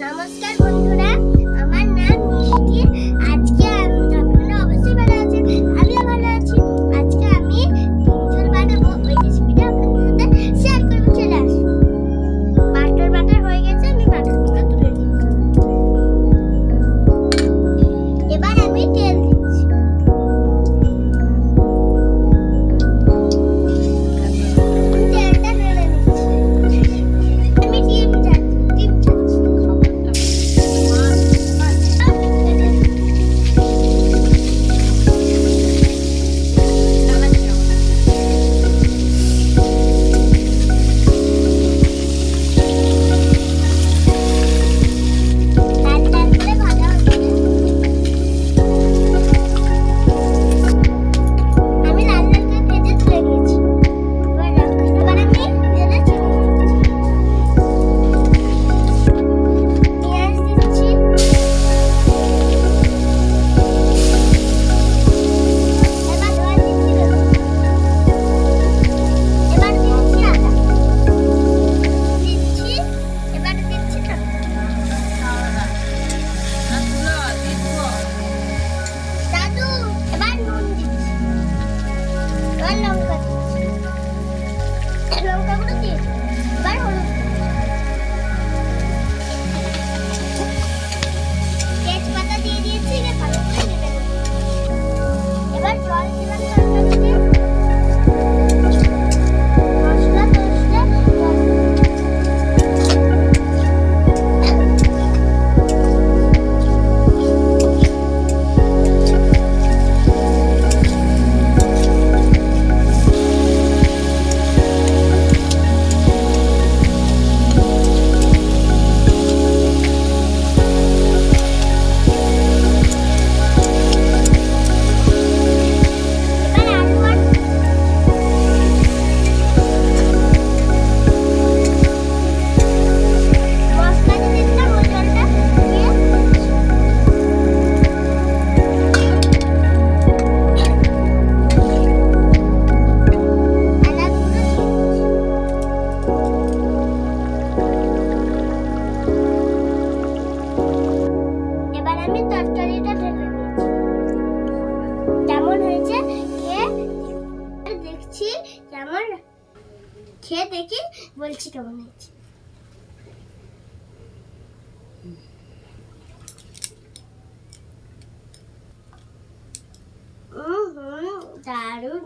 নমস্কার বন্ধুরা, আমার নাম মিষ্টি। আজকে আপনারা অবশ্যই ভালো আছেন, আমিও ভালো আছি। আজকে আমি ডিম বানাবো, ওই রেসিপিটা আপনাদের সাথে শেয়ার করবো। চলে আসুন। বাটার হয়ে গেছে, আমি বাটারগুলো তুলে নিচ্ছি। এবার আমি তেল দিচ্ছি। তেলটা নেড়ে নিচ্ছি। আমি ডিম চাচ্ছি। আমি তরকারিটা ঢেলে নিয়েছি। কেমন হয়েছে খেয়ে দেখছি, কেমন খেয়ে দেখি, বলছি কেমন হয়েছে। দারুণ।